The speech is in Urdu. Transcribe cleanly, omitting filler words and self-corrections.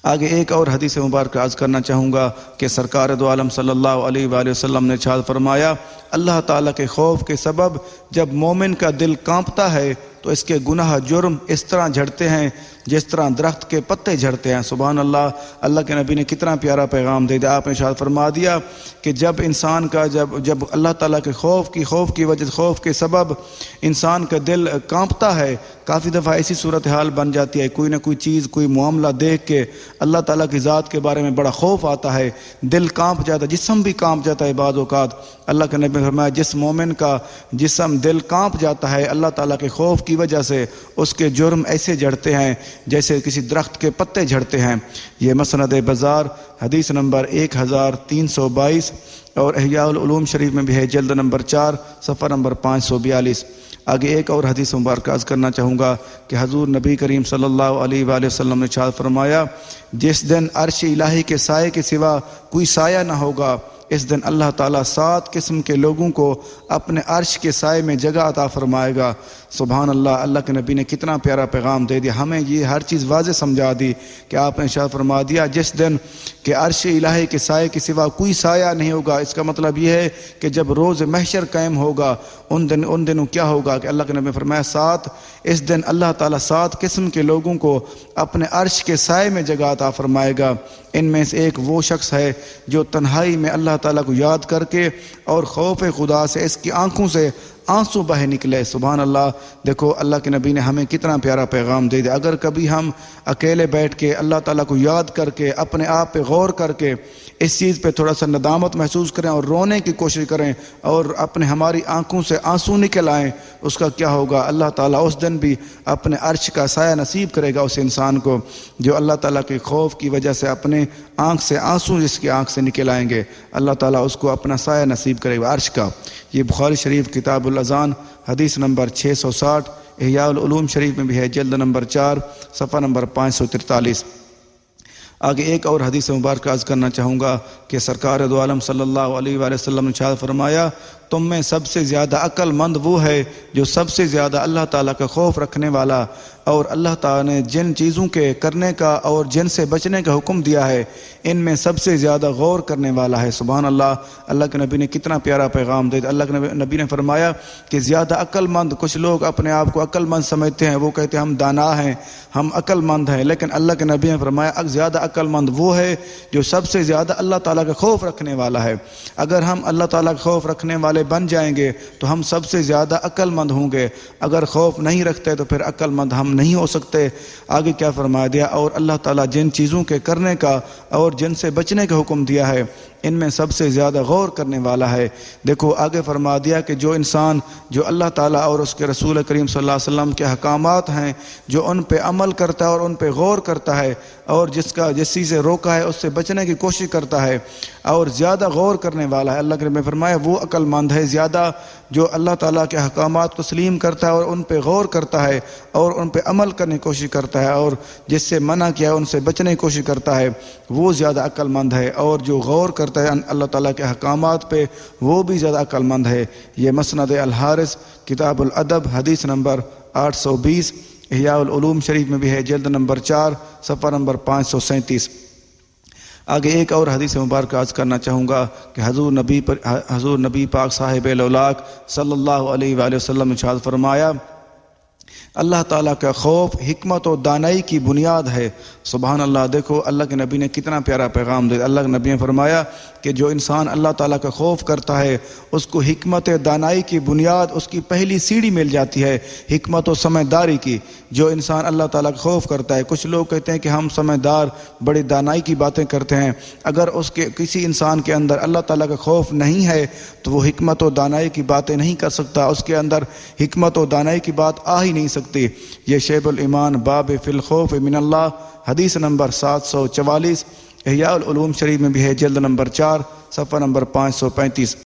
آگے ایک اور حدیث مبارک عرض کرنا چاہوں گا کہ سرکار دو عالم صلی اللہ علیہ وآلہ وسلم نے ارشاد فرمایا، اللہ تعالیٰ کے خوف کے سبب جب مومن کا دل کانپتا ہے تو اس کے گناہ جرم اس طرح جھڑتے ہیں جس طرح درخت کے پتے جھڑتے ہیں۔ سبحان اللہ، اللہ کے نبی نے کتنا پیارا پیغام دے دیا۔ آپ نے ارشاد فرما دیا کہ جب انسان کا جب اللہ تعالیٰ کے خوف کی وجہ خوف کے سبب انسان کا دل کانپتا ہے، کافی دفعہ ایسی صورتحال بن جاتی ہے، کوئی نہ کوئی چیز کوئی معاملہ دیکھ کے اللہ تعالیٰ کی ذات کے بارے میں بڑا خوف آتا ہے، دل کانپ جاتا ہے، جسم بھی کانپ جاتا ہے بعض اوقات۔ اللہ کے نبی نے فرمایا جس مومن کا جسم دل کانپ جاتا ہے اللہ تعالیٰ کے خوف کی وجہ سے، اس کے جرم ایسے جھڑتے ہیں جیسے کسی درخت کے پتے جھڑتے ہیں۔ یہ مسند بازار حدیث نمبر 1322 اور احیاء العلوم شریف میں بھی ہے، جلد نمبر 4 صفحہ نمبر 542۔ آگے ایک اور حدیث مبارک عرض کرنا چاہوں گا کہ حضور نبی کریم صلی اللہ علیہ وآلہ وسلم نے ارشاد فرمایا، جس دن عرش الہی کے سائے کے سوا کوئی سایہ نہ ہوگا، اس دن اللہ تعالیٰ 7 قسم کے لوگوں کو اپنے عرش کے سائے میں جگہ عطا فرمائے گا۔ سبحان اللہ، اللہ کے نبی نے کتنا پیارا پیغام دے دیا، ہمیں یہ ہر چیز واضح سمجھا دی کہ آپ نے ارشاد فرما دیا جس دن کہ عرش الہی کے سائے کے سوا کوئی سایہ نہیں ہوگا۔ اس کا مطلب یہ ہے کہ جب روز محشر قائم ہوگا ان دنوں کیا ہوگا کہ اللہ کے نبی نے فرمایا اس دن اللہ تعالیٰ 7 قسم کے لوگوں کو اپنے عرش کے سائے میں جگہ عطا فرمائے گا۔ ان میں سے ایک وہ شخص ہے جو تنہائی میں اللہ تعالیٰ کو یاد کر کے اور خوف خدا سے اس کی آنکھوں سے آنسو بہہ نکلے۔ سبحان اللہ، دیکھو اللہ کے نبی نے ہمیں کتنا پیارا پیغام دے دیا۔ اگر کبھی ہم اکیلے بیٹھ کے اللہ تعالیٰ کو یاد کر کے اپنے آپ پہ غور کر کے اس چیز پہ تھوڑا سا ندامت محسوس کریں اور رونے کی کوشش کریں اور ہماری آنکھوں سے آنسو نکل آئیں، اس کا کیا ہوگا؟ اللہ تعالیٰ اس دن بھی اپنے عرش کا سایہ نصیب کرے گا اس انسان کو جو اللہ تعالیٰ کے خوف کی وجہ سے اپنے آنکھ سے آنسو جس کی آنکھ سے نکل آئیں گے، اللہ تعالیٰ اس کو اپنا سایہ نصیب کرے گا عرش کا۔ یہ بخاری شریف کتاب الاذان حدیث نمبر 660، احیاء العلوم شریف میں بھی ہے، جلد نمبر 4 صفحہ نمبر 543۔ آگے ایک اور حدیث مبارک عرض کرنا چاہوں گا کہ سرکار دو عالم صلی اللہ علیہ وآلہ وسلم نے ارشاد فرمایا، تم میں سب سے زیادہ عقل مند وہ ہے جو سب سے زیادہ اللہ تعالیٰ کا خوف رکھنے والا اور اللہ تعالیٰ نے جن چیزوں کے کرنے کا اور جن سے بچنے کا حکم دیا ہے ان میں سب سے زیادہ غور کرنے والا ہے۔ سبحان اللہ، اللہ کے نبی نے کتنا پیارا پیغام دے دیا۔ اللہ کے نبی نے فرمایا کہ زیادہ عقل مند، کچھ لوگ اپنے آپ کو عقل مند سمجھتے ہیں، وہ کہتے ہیں ہم دانا ہیں، ہم عقل مند ہیں، لیکن اللہ کے نبی نے فرمایا زیادہ عقل مند وہ ہے جو سب سے زیادہ اللہ تعالیٰ کا خوف رکھنے والا ہے۔ اگر ہم اللہ تعالیٰ کا خوف رکھنے والے بن جائیں گے تو ہم سب سے زیادہ عقل مند ہوں گے، اگر خوف نہیں رکھتے تو پھر عقل مند ہم نہیں ہو سکتے۔ آگے کیا فرما دیا، اور اللہ تعالیٰ جن چیزوں کے کرنے کا اور جن سے بچنے کا حکم دیا ہے ان میں سب سے زیادہ غور کرنے والا ہے۔ دیکھو آگے فرما دیا کہ جو انسان جو اللہ تعالیٰ اور اس کے رسول کریم صلی اللہ علیہ وسلم کے احکامات ہیں جو ان پہ عمل کرتا ہے اور ان پہ غور کرتا ہے اور جس چیز سے روکا ہے اس سے بچنے کی کوشش کرتا ہے اور زیادہ غور کرنے والا ہے، اللہ کے نبی نے فرمایا وہ عقل مند ہے، زیادہ جو اللہ تعالیٰ کے احکامات کو تسلیم کرتا ہے اور ان پہ غور کرتا ہے اور ان پہ عمل کرنے کی کوشش کرتا ہے اور جس سے منع کیا ہے ان سے بچنے کی کوشش کرتا ہے، وہ زیادہ عقل مند ہے، اور جو غور کرتا ہے اللہ تعالیٰ کے احکامات پہ وہ بھی زیادہ عقل مند ہے۔ یہ مسند الحارث کتاب الادب حدیث نمبر 820، احیاء العلوم شریف میں بھی ہے، جلد نمبر 4 صفحہ نمبر 537۔ آگے ایک اور حدیث مبارک عرض کرنا چاہوں گا کہ حضور نبی پاک صاحب الاولاق صلی اللہ علیہ وآلہ وسلم نے ارشاد فرمایا، اللہ تعالیٰ کا خوف حکمت و دانائی کی بنیاد ہے۔ سبحان اللہ، دیکھو اللہ کے نبی نے کتنا پیارا پیغام دیا۔ اللہ کے نبی نے فرمایا کہ جو انسان اللہ تعالیٰ کا خوف کرتا ہے اس کو حکمت دانائی کی بنیاد، اس کی پہلی سیڑھی مل جاتی ہے حکمت و سمجھداری کی۔ جو انسان اللہ تعالیٰ کا خوف کرتا ہے، کچھ لوگ کہتے ہیں کہ ہم سمجھدار بڑی دانائی کی باتیں کرتے ہیں، اگر کسی انسان کے اندر اللہ تعالیٰ کا خوف نہیں ہے تو وہ حکمت و دانائی کی باتیں نہیں کر سکتا، اس کے اندر حکمت و دانائی کی بات آ ہی نہیں سکتی۔ یہ شیب الایمان باب فی الخوف من اللہ حدیث نمبر 744، احیاء العلوم شریف میں بھی ہے، جلد نمبر 4 صفحہ نمبر 535۔